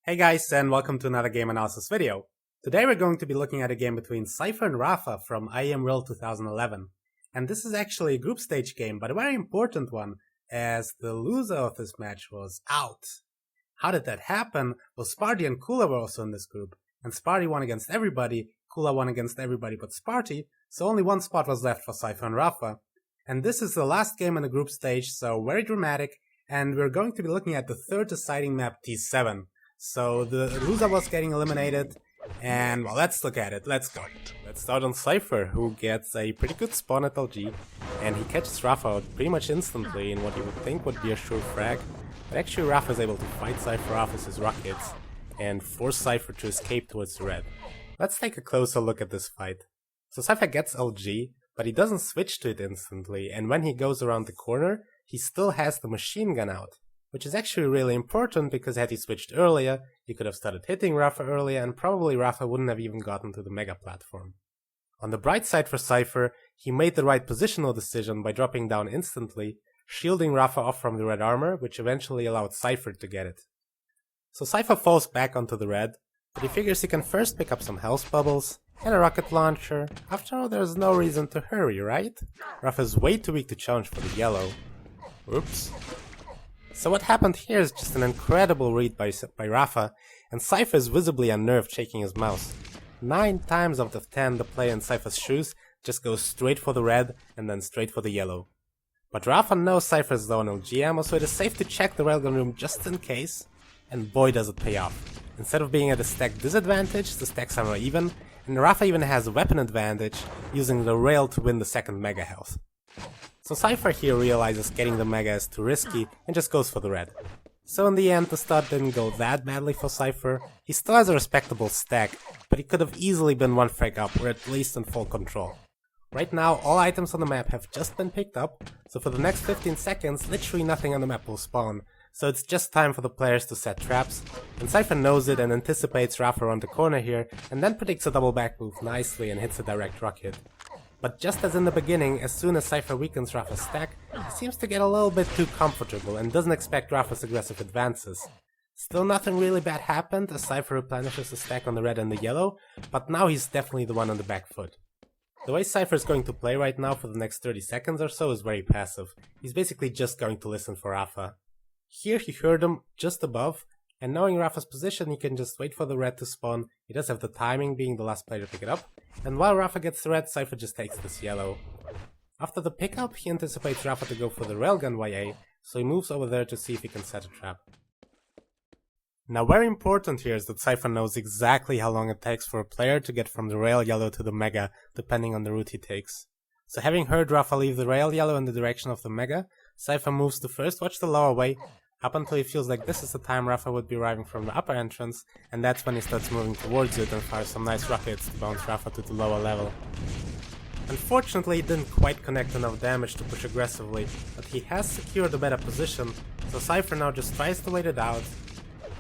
Hey guys, and welcome to another game analysis video. Today we're going to be looking at a game between Cypher and Rapha from IEM World 2011. And this is actually a group stage game, but a very important one, as the loser of this match was out. How did that happen? Well, Sparty and Kula were also in this group, and Sparty won against everybody, Kula won against everybody but Sparty, so only one spot was left for Cypher and Rapha. And this is the last game in the group stage, so very dramatic, and we're going to be looking at the third deciding map, T7. So the loser was getting eliminated, and well, let's look at it, let's go. Let's start on Cypher, who gets a pretty good spawn at LG, and he catches Rapha out pretty much instantly in what you would think would be a sure frag. But actually Rapha is able to fight Cypher off with his rockets, and force Cypher to escape towards the red. Let's take a closer look at this fight. So Cypher gets LG, but he doesn't switch to it instantly, and when he goes around the corner, he still has the machine gun out. Which is actually really important because had he switched earlier, he could have started hitting Rapha earlier and probably Rapha wouldn't have even gotten to the mega platform. On the bright side for Cypher, he made the right positional decision by dropping down instantly, shielding Rapha off from the red armor, which eventually allowed Cypher to get it. So Cypher falls back onto the red, but he figures he can first pick up some health bubbles and a rocket launcher. After all, there's no reason to hurry, right? Rapha is way too weak to challenge for the yellow. Oops. So what happened here is just an incredible read by Rapha, and Cypher is visibly unnerved, shaking his mouse. 9 times out of 10 the player in Cypher's shoes just goes straight for the red and then straight for the yellow. But Rapha knows Cypher's low on LG ammo, so it is safe to check the railgun room just in case, and boy does it pay off. Instead of being at a stack disadvantage, the stacks are more even, and Rapha even has a weapon advantage, using the rail to win the second mega health. So Cypher here realizes getting the mega is too risky and just goes for the red. So in the end the start didn't go that badly for Cypher. He still has a respectable stack, but he could have easily been one frag up or at least in full control. Right now all items on the map have just been picked up, so for the next 15 seconds literally nothing on the map will spawn. So it's just time for the players to set traps, and Cypher knows it and anticipates Rapha around the corner here and then predicts a double back move nicely and hits a direct rocket. But just as in the beginning, as soon as Cypher weakens Rapha's stack, he seems to get a little bit too comfortable and doesn't expect Rapha's aggressive advances. Still nothing really bad happened as Cypher replenishes the stack on the red and the yellow, but now he's definitely the one on the back foot. The way Cypher is going to play right now for the next 30 seconds or so is very passive. He's basically just going to listen for Rapha. Here he heard him just above, and knowing Rapha's position he can just wait for the red to spawn. He does have the timing, being the last player to pick it up, and while Rapha gets the red, Cypher just takes this yellow. After the pickup, he anticipates Rapha to go for the railgun YA, so he moves over there to see if he can set a trap. Now very important here is that Cypher knows exactly how long it takes for a player to get from the rail yellow to the mega, depending on the route he takes. So having heard Rapha leave the rail yellow in the direction of the mega, Cypher moves to first watch the lower way, up until he feels like this is the time Rapha would be arriving from the upper entrance, and that's when he starts moving towards it and fires some nice rockets to bounce Rapha to the lower level. Unfortunately, he didn't quite connect enough damage to push aggressively, but he has secured a better position, so Cypher now just tries to wait it out,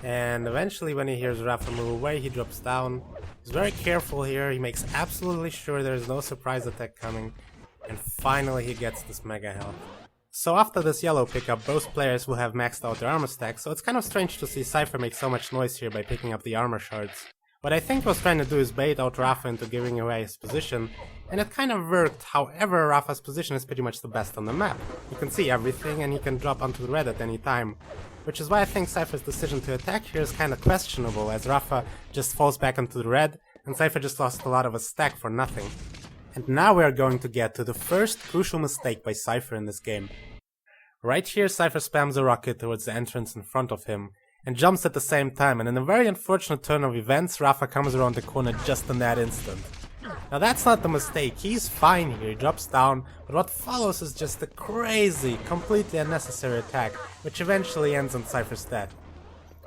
and eventually when he hears Rapha move away, he drops down. He's very careful here, he makes absolutely sure there is no surprise attack coming, and finally he gets this mega health. So after this yellow pickup, both players will have maxed out their armor stack, so it's kind of strange to see Cypher make so much noise here by picking up the armor shards. What I think he was trying to do is bait out Rapha into giving away his position, and it kind of worked. However, Rapha's position is pretty much the best on the map. You can see everything and he can drop onto the red at any time. Which is why I think Cypher's decision to attack here is kind of questionable, as Rapha just falls back onto the red, and Cypher just lost a lot of his stack for nothing. And now we are going to get to the first crucial mistake by Cypher in this game. Right here Cypher spams a rocket towards the entrance in front of him, and jumps at the same time, and in a very unfortunate turn of events, Rapha comes around the corner just in that instant. Now that's not the mistake, he's fine here, he drops down, but what follows is just a crazy, completely unnecessary attack, which eventually ends on Cypher's death.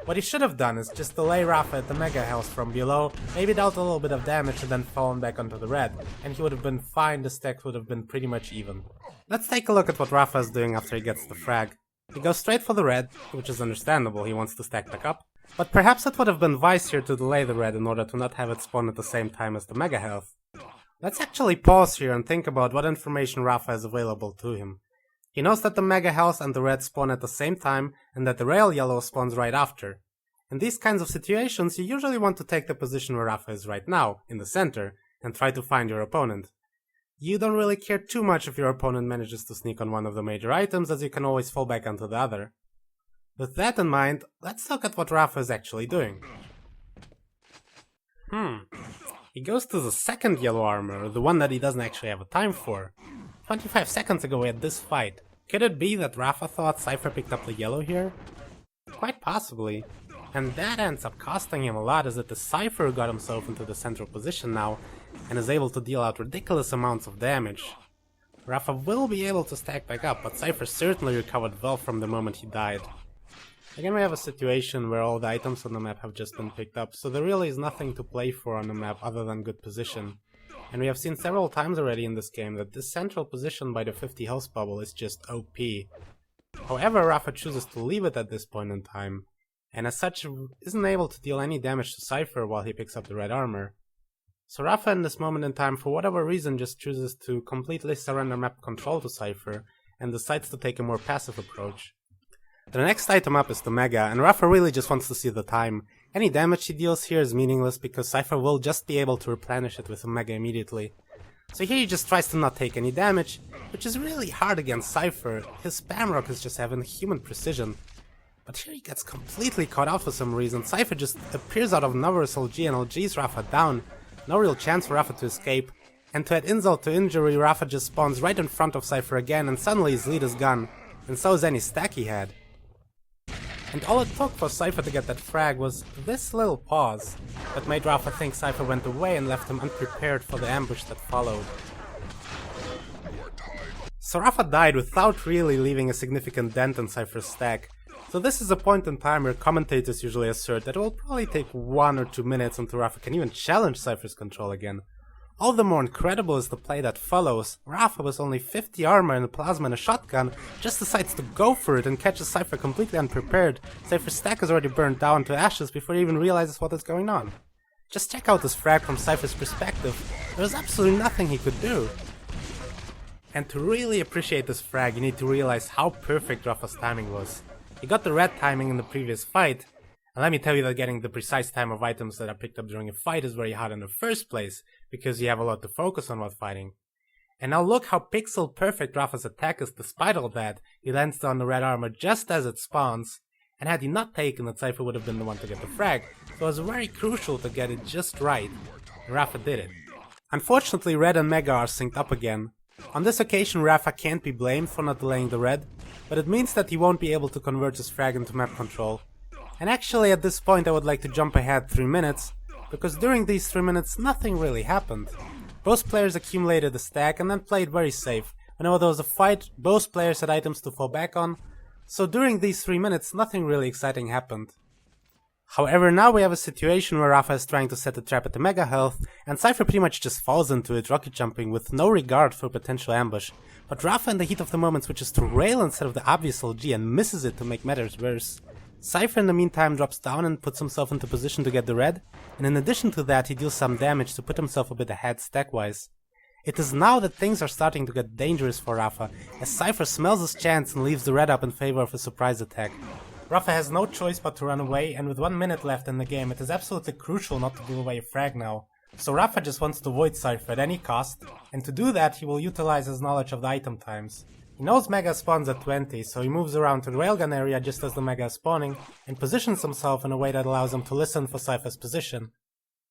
What he should have done is just delay Rapha at the mega health from below, maybe dealt a little bit of damage and then fallen back onto the red, and he would have been fine, the stack would have been pretty much even. Let's take a look at what Rapha is doing after he gets the frag. He goes straight for the red, which is understandable, he wants to stack back up, but perhaps it would have been wise here to delay the red in order to not have it spawn at the same time as the mega health. Let's actually pause here and think about what information Rapha has available to him. He knows that the mega health and the red spawn at the same time, and that the rail yellow spawns right after. In these kinds of situations, you usually want to take the position where Rapha is right now, in the center, and try to find your opponent. You don't really care too much if your opponent manages to sneak on one of the major items, as you can always fall back onto the other. With that in mind, let's look at what Rapha is actually doing. He goes to the second yellow armor, the one that he doesn't actually have a time for. 25 seconds ago we had this fight. Could it be that Rapha thought Cypher picked up the yellow here? Quite possibly. And that ends up costing him a lot, as that the Cypher got himself into the central position now, and is able to deal out ridiculous amounts of damage. Rapha will be able to stack back up, but Cypher certainly recovered well from the moment he died. Again, we have a situation where all the items on the map have just been picked up, so there really is nothing to play for on the map other than good position. And we have seen several times already in this game that this central position by the 50 health bubble is just OP. However, Rapha chooses to leave it at this point in time, and as such isn't able to deal any damage to Cypher while he picks up the red armor. So Rapha in this moment in time, for whatever reason, just chooses to completely surrender map control to Cypher, and decides to take a more passive approach. The next item up is the Mega, and Rapha really just wants to see the time. Any damage he deals here is meaningless because Cypher will just be able to replenish it with a Mega immediately. So here he just tries to not take any damage, which is really hard against Cypher. His spam rockets just have inhuman precision. But here he gets completely caught out for some reason. Cypher just appears out of nowhere as LG and LGs Rapha down. No real chance for Rapha to escape. And to add insult to injury, Rapha just spawns right in front of Cypher again, and suddenly his lead is gone. And so is any stack he had. And all it took for Cypher to get that frag was this little pause that made Rapha think Cypher went away and left him unprepared for the ambush that followed. So Rapha died without really leaving a significant dent in Cypher's stack. So this is a point in time where commentators usually assert that it will probably take 1 or 2 minutes until Rapha can even challenge Cypher's control again. All the more incredible is the play that follows. Rapha with only 50 armor and a plasma and a shotgun just decides to go for it and catches Cypher completely unprepared. Cypher's stack is already burned down to ashes before he even realizes what is going on. Just check out this frag from Cypher's perspective. There was absolutely nothing he could do. And to really appreciate this frag, you need to realize how perfect Rapha's timing was. He got the red timing in the previous fight, and let me tell you that getting the precise time of items that are picked up during a fight is very hard in the first place, because you have a lot to focus on while fighting. And now look how pixel perfect Rapha's attack is despite all that. He lands on the red armor just as it spawns, and had he not taken it, Cypher would have been the one to get the frag, so it was very crucial to get it just right, and Rapha did it. Unfortunately, red and Mega are synced up again. On this occasion, Rapha can't be blamed for not delaying the red, but it means that he won't be able to convert his frag into map control. And actually at this point I would like to jump ahead 3 minutes, because during these 3 minutes nothing really happened. Both players accumulated a stack and then played very safe. Whenever there was a fight, both players had items to fall back on, so during these 3 minutes nothing really exciting happened. However, now we have a situation where Rapha is trying to set a trap at the Mega health, and Cypher pretty much just falls into it, rocket jumping with no regard for potential ambush. But Rapha in the heat of the moment switches to rail instead of the obvious LG and misses it to make matters worse. Cypher in the meantime drops down and puts himself into position to get the red, and in addition to that he deals some damage to put himself a bit ahead stack-wise. It is now that things are starting to get dangerous for Rapha, as Cypher smells his chance and leaves the red up in favor of a surprise attack. Rapha has no choice but to run away, and with 1 minute left in the game it is absolutely crucial not to give away a frag now. So Rapha just wants to avoid Cypher at any cost, and to do that he will utilize his knowledge of the item times. He knows Mega spawns at 20, so he moves around to the railgun area just as the Mega is spawning, and positions himself in a way that allows him to listen for Cypher's position.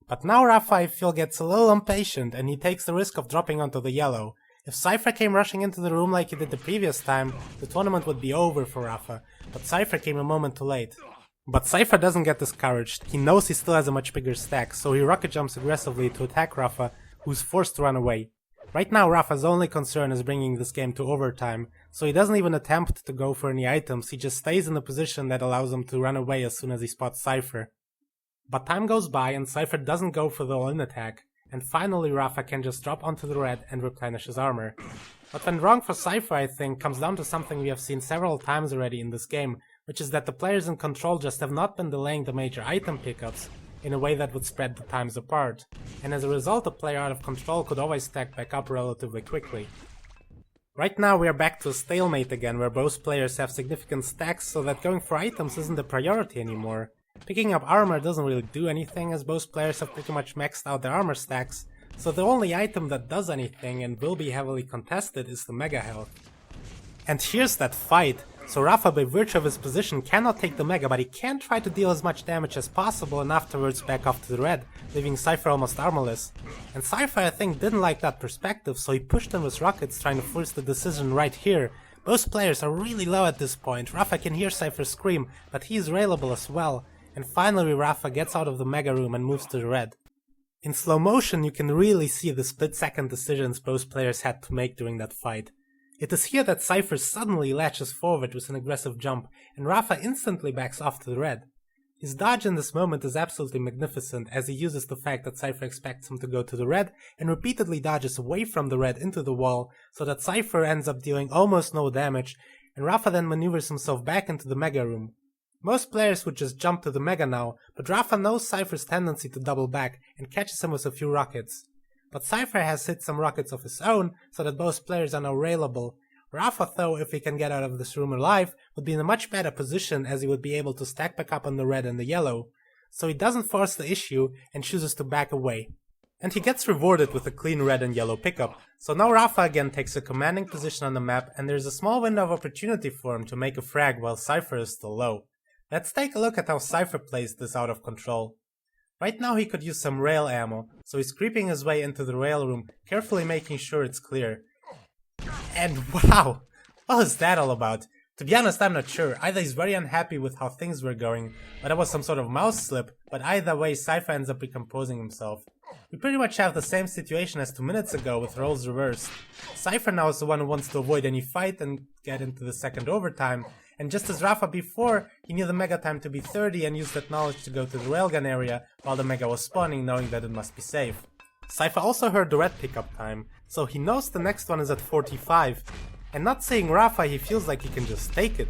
But now Rapha, I feel, gets a little impatient, and he takes the risk of dropping onto the yellow. If Cypher came rushing into the room like he did the previous time, the tournament would be over for Rapha, but Cypher came a moment too late. But Cypher doesn't get discouraged. He knows he still has a much bigger stack, so he rocket jumps aggressively to attack Rapha, who's forced to run away. Right now Rapha's only concern is bringing this game to overtime, so he doesn't even attempt to go for any items, he just stays in a position that allows him to run away as soon as he spots Cypher. But time goes by and Cypher doesn't go for the all-in attack, and finally Rapha can just drop onto the red and replenish his armor. What went wrong for Cypher, I think, comes down to something we have seen several times already in this game, which is that the players in control just have not been delaying the major item pickups in a way that would spread the times apart, and as a result a player out of control could always stack back up relatively quickly. Right now we are back to a stalemate again, where both players have significant stacks, so that going for items isn't a priority anymore. Picking up armor doesn't really do anything, as both players have pretty much maxed out their armor stacks, so the only item that does anything and will be heavily contested is the Mega Health. And here's that fight. So Rapha, by virtue of his position, cannot take the Mega, but he can try to deal as much damage as possible and afterwards back off to the red, leaving Cypher almost armorless. And Cypher, I think, didn't like that perspective, so he pushed in with rockets, trying to force the decision right here. Both players are really low at this point. Rapha can hear Cypher scream, but he is railable as well. And finally Rapha gets out of the Mega Room and moves to the red. In slow motion you can really see the split-second decisions both players had to make during that fight. It is here that Cypher suddenly latches forward with an aggressive jump, and Rapha instantly backs off to the red. His dodge in this moment is absolutely magnificent, as he uses the fact that Cypher expects him to go to the red, and repeatedly dodges away from the red into the wall, so that Cypher ends up dealing almost no damage, and Rapha then maneuvers himself back into the Mega Room. Most players would just jump to the Mega now, but Rapha knows Cypher's tendency to double back, and catches him with a few rockets. But Cypher has hit some rockets of his own, so that both players are now railable. Rapha, though, if he can get out of this room alive, would be in a much better position, as he would be able to stack back up on the red and the yellow. So he doesn't force the issue, and chooses to back away. And he gets rewarded with a clean red and yellow pickup. So now Rapha again takes a commanding position on the map, and there's a small window of opportunity for him to make a frag while Cypher is still low. Let's take a look at how Cypher plays this out of control. Right now he could use some rail ammo, so he's creeping his way into the rail room, carefully making sure it's clear. And wow! What was that all about? To be honest, I'm not sure. Either he's very unhappy with how things were going, or that was some sort of mouse slip, but either way Cypher ends up recomposing himself. We pretty much have the same situation as 2 minutes ago with roles reversed. Cypher now is the one who wants to avoid any fight and get into the second overtime, and just as Rapha before, he knew the Mega time to be 30 and used that knowledge to go to the railgun area while the Mega was spawning, knowing that it must be safe. Cypher also heard the red pickup time, so he knows the next one is at 45, and not seeing Rapha, he feels like he can just take it.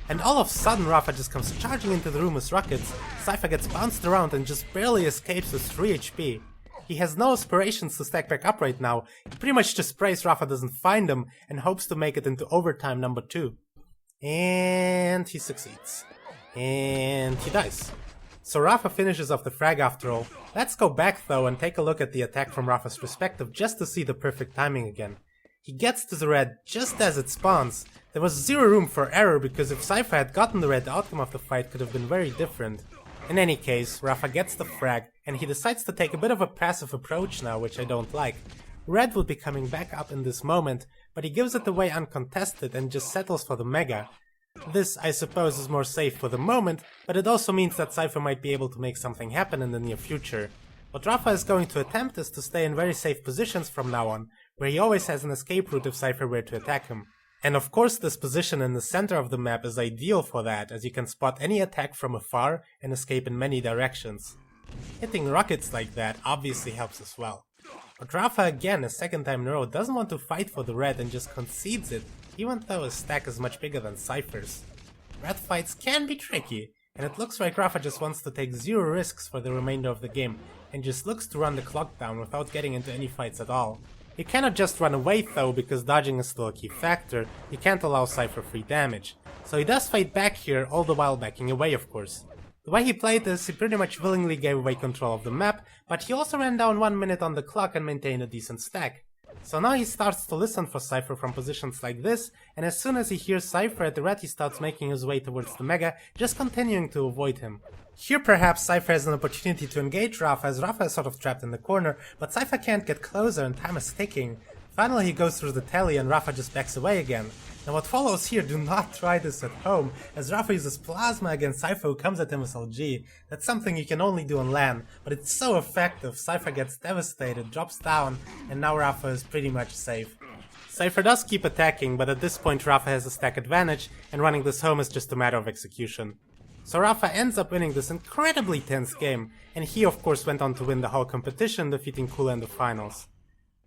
And all of a sudden Rapha just comes charging into the room with rockets. Cypher gets bounced around and just barely escapes with 3 HP. He has no aspirations to stack back up right now. He pretty much just prays Rapha doesn't find him and hopes to make it into overtime number 2. And he succeeds. And he dies. So Rapha finishes off the frag after all. Let's go back though and take a look at the attack from Rapha's perspective just to see the perfect timing again. He gets to the red just as it spawns. There was zero room for error, because if Cypher had gotten the red, the outcome of the fight could have been very different. In any case, Rapha gets the frag, and he decides to take a bit of a passive approach now, which I don't like. Red would be coming back up in this moment, but he gives it away uncontested and just settles for the Mega. This, I suppose, is more safe for the moment, but it also means that Cypher might be able to make something happen in the near future. What Rapha is going to attempt is to stay in very safe positions from now on, where he always has an escape route if Cypher were to attack him. And of course this position in the center of the map is ideal for that, as you can spot any attack from afar and escape in many directions. Hitting rockets like that obviously helps as well. But Rapha again, a second time in a row, doesn't want to fight for the red and just concedes it, even though his stack is much bigger than Cypher's. Red fights can be tricky, and it looks like Rapha just wants to take zero risks for the remainder of the game, and just looks to run the clock down without getting into any fights at all. He cannot just run away though, because dodging is still a key factor. He can't allow Cypher free damage. So he does fight back here, all the while backing away of course. The way he played this, he pretty much willingly gave away control of the map, but he also ran down 1 minute on the clock and maintained a decent stack. So now he starts to listen for Cypher from positions like this, and as soon as he hears Cypher at the red, he starts making his way towards the Mega, just continuing to avoid him. Here perhaps Cypher has an opportunity to engage Rapha, as Rapha is sort of trapped in the corner, but Cypher can't get closer and time is ticking. Finally he goes through the telly and Rapha just backs away again. Now what follows here, do not try this at home, as Rapha uses Plasma against Cypher who comes at him with LG. That's something you can only do on LAN, but it's so effective. Cypher gets devastated, drops down, and now Rapha is pretty much safe. Cypher does keep attacking, but at this point Rapha has a stack advantage, and running this home is just a matter of execution. So Rapha ends up winning this incredibly tense game, and he of course went on to win the whole competition, defeating Kula in the finals.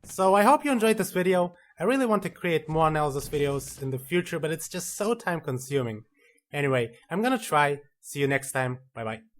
So I hope you enjoyed this video. I really want to create more analysis videos in the future, but it's just so time consuming. Anyway, I'm gonna try. See you next time. Bye bye.